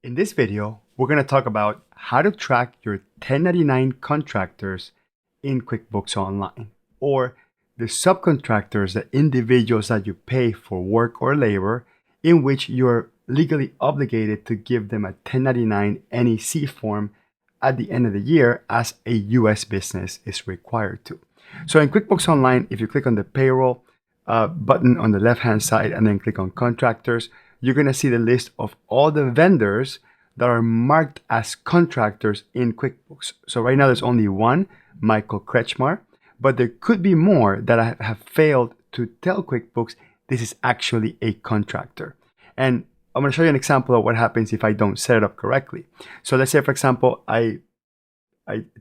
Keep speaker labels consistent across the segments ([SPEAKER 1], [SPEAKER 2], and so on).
[SPEAKER 1] In this video, we're going to talk about how to track your 1099 contractors in QuickBooks Online, or the subcontractors, the individuals that you pay for work or labor, in which you're legally obligated to give them a 1099 NEC form at the end of the year, as a US business is required to. So in QuickBooks Online, if you click on the Payroll button on the left-hand side and then click on Contractors, you're going to see the list of all the vendors that are marked as contractors in QuickBooks. So right now there's only one, Michael Kretschmar, but there could be more that I have failed to tell QuickBooks this is actually a contractor. And I'm going to show you an example of what happens if I don't set it up correctly. So let's say, for example, I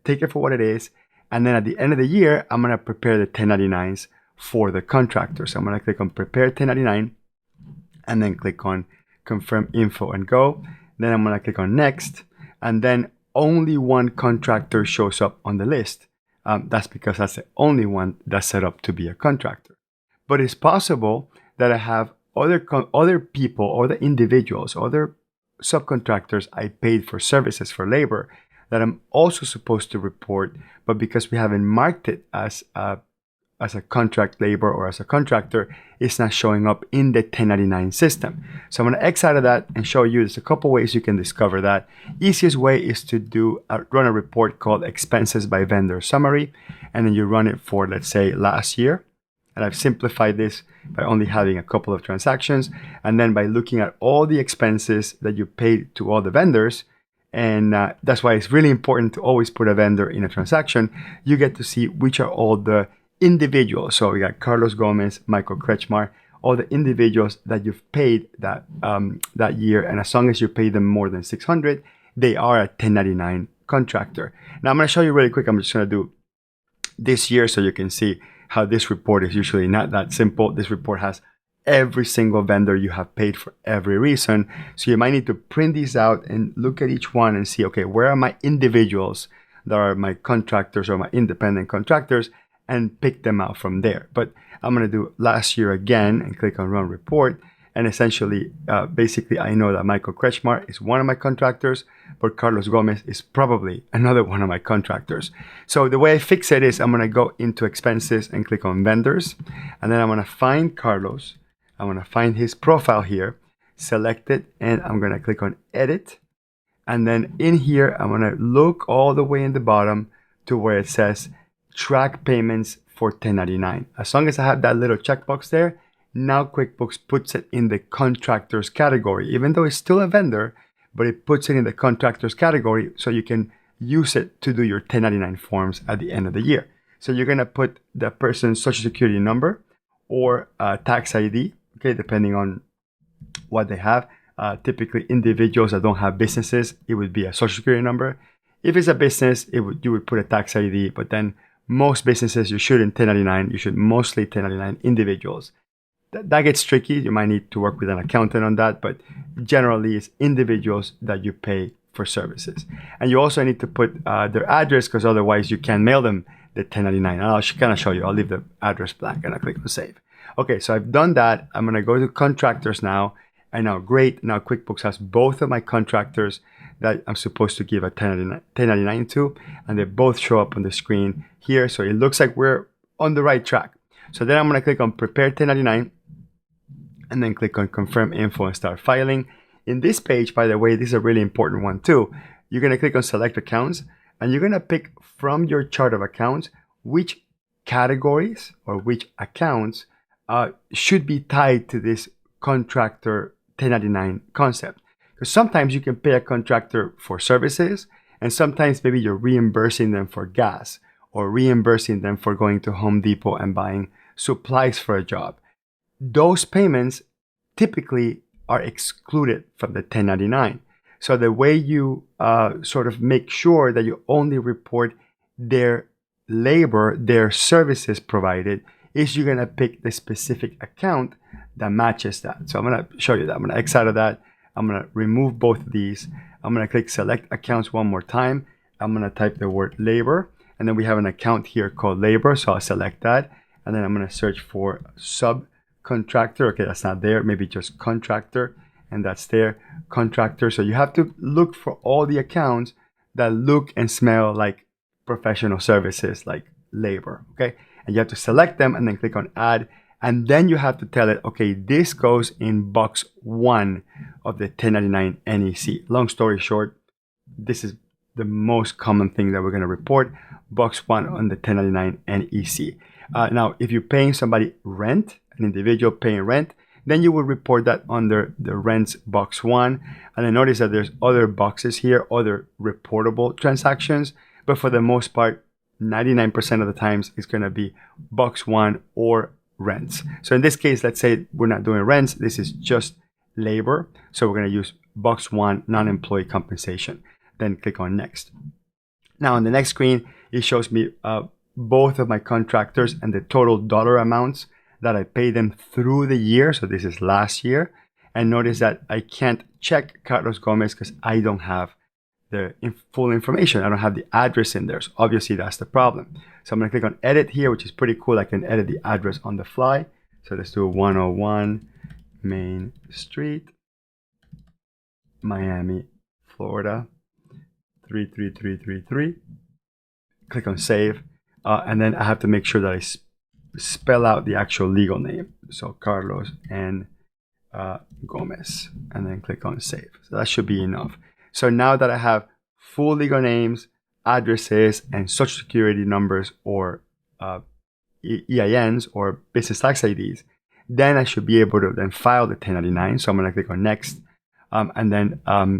[SPEAKER 1] take it for what it is, and then at the end of the year, I'm going to prepare the 1099s for the contractor. So I'm going to click on Prepare 1099, and then click on Confirm Info and Go. Then I'm going to click on Next, and then only one contractor shows up on the list. That's because that's the only one that's set up to be a contractor. But it's possible that I have other people, other individuals, other subcontractors I paid for services, for labor, that I'm also supposed to report, but because we haven't marked it as a contract labor or as a contractor, it's not showing up in the 1099 system. So I'm going to X out of that and show you there's a couple ways you can discover that. Easiest way is to run a report called Expenses by Vendor Summary, and then you run it for, let's say, last year. And I've simplified this by only having a couple of transactions, and then by looking at all the expenses that you paid to all the vendors. And that's why it's really important to always put a vendor in a transaction. You get to see which are all the individuals. So we got Carlos Gomez, Michael Kretschmar, all the individuals that you've paid that year. And as long as you pay them more than 600, they are a 1099 contractor. Now I'm going to show you really quick. I'm just going to do this year so you can see how this report is usually not that simple. This report has every single vendor you have paid for every reason. So you might need to print these out and look at each one and see, okay, where are my individuals that are my contractors or my independent contractors, and pick them out from there. But I'm going to do last year again and click on Run Report. And essentially, basically, I know that Michael Kretschmar is one of my contractors, but Carlos Gomez is probably another one of my contractors. So the way I fix it is I'm going to go into Expenses and click on Vendors. And then I'm going to find Carlos. I'm going to find his profile here, select it, and I'm going to click on Edit. And then in here, I'm going to look all the way in the bottom to where it says Track Payments for 1099. As long as I have that little checkbox there, now QuickBooks puts it in the contractors category, even though it's still a vendor, but it puts it in the contractors category so you can use it to do your 1099 forms at the end of the year. So you're going to put the person's social security number or tax ID, okay, depending on what they have. Typically, individuals that don't have businesses, it would be a social security number. If it's a business, you would put a tax ID, but then most businesses you should mostly 1099 individuals. That gets tricky. You might need to work with an accountant on that, but generally it's individuals that you pay for services. And you also need to put their address, because otherwise you can't mail them the 1099. I'll kind of show you. I'll leave the address blank and I'll click on Save. Okay, so I've done that. I'm going to go to Contractors now. And now, great, now QuickBooks has both of my contractors that I'm supposed to give a 1099 to, and they both show up on the screen here. So it looks like we're on the right track. So then I'm going to click on Prepare 1099, and then click on Confirm Info and Start Filing. In this page, by the way, this is a really important one too. You're going to click on Select Accounts, and you're going to pick from your chart of accounts which categories or which accounts should be tied to this contractor 1099 concept. Because sometimes you can pay a contractor for services, and sometimes maybe you're reimbursing them for gas or reimbursing them for going to Home Depot and buying supplies for a job. Those payments typically are excluded from the 1099. So the way you sort of make sure that you only report their labor, their services provided, is you're going to pick the specific account that matches that. So I'm going to show you that. I'm going to X out of that. I'm going to remove both of these. I'm going to click Select Accounts one more time. I'm going to type the word labor, and then we have an account here called labor. So I'll select that, and then I'm going to search for subcontractor. Okay, that's not there. Maybe just contractor. and that's their contractor. So you have to look for all the accounts that look and smell like professional services, like labor, okay? And you have to select them and then click on add. And then you have to tell it, okay, this goes in box 1 of the 1099 NEC. Long story short, this is the most common thing that we're going to report, box 1 on the 1099 NEC. Now, if you're paying somebody rent, an individual paying rent, then you will report that under the rents box 1. And then notice that there's other boxes here, other reportable transactions. But for the most part, 99% of the times, it's going to be box 1 or rents. So in this case, let's say we're not doing rents. This is just labor. So we're going to use box 1, non-employee compensation. Then click on next. Now on the next screen, it shows me both of my contractors and the total dollar amounts that I pay them through the year. So this is last year. And notice that I can't check Carlos Gomez because I don't have the full information. I don't have the address in there. So obviously that's the problem. So I'm going to click on edit here, which is pretty cool. I can edit the address on the fly. So let's do 101 Main Street, Miami, Florida, 33333. Click on save. And then I have to make sure that I spell out the actual legal name. So Carlos N. Gomez. And then click on save. So that should be enough. So now that I have full legal names, addresses, and social security numbers or EINs or business tax IDs, then I should be able to then file the 1099. So I'm going to click on next. And then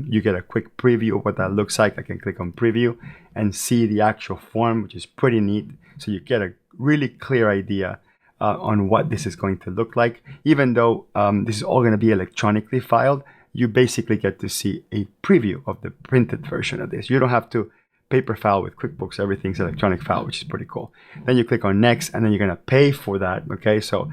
[SPEAKER 1] you get a quick preview of what that looks like. I can click on preview and see the actual form, which is pretty neat. So you get a really clear idea on what this is going to look like. Even though this is all going to be electronically filed, you basically get to see a preview of the printed version of this. You don't have to paper file with QuickBooks. Everything's electronic file, which is pretty cool. Then you click on next, and then you're going to pay for that. Okay, so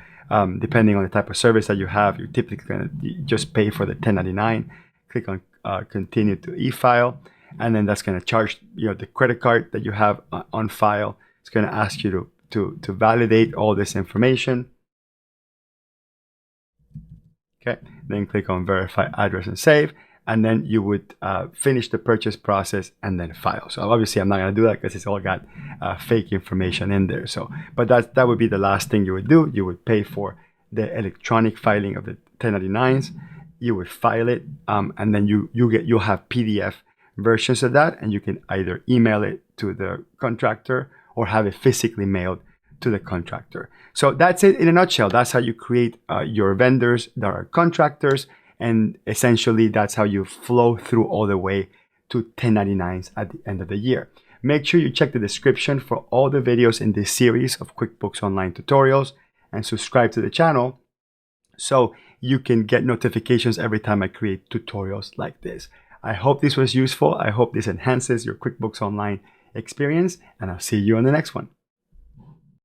[SPEAKER 1] depending on the type of service that you have, you're typically going to just pay for the 1099. Click on continue to e-file, and then that's going to charge the credit card that you have on file. It's going to ask you to validate all this information. Okay, then click on verify address and save, and then you would finish the purchase process and then file. So obviously I'm not going to do that because it's all got fake information in there. So, but that would be the last thing you would do. You would pay for the electronic filing of the 1099s. You would file it, and then you'll have PDF versions of that, and you can either email it to the contractor or have it physically mailed to the contractor. So that's it in a nutshell. That's how you create your vendors that are contractors, and essentially that's how you flow through all the way to 1099s at the end of the year. Make sure you check the description for all the videos in this series of QuickBooks Online tutorials, and subscribe to the channel so you can get notifications every time I create tutorials like this. I hope this was useful. I hope this enhances your QuickBooks Online experience, and I'll see you on the next one.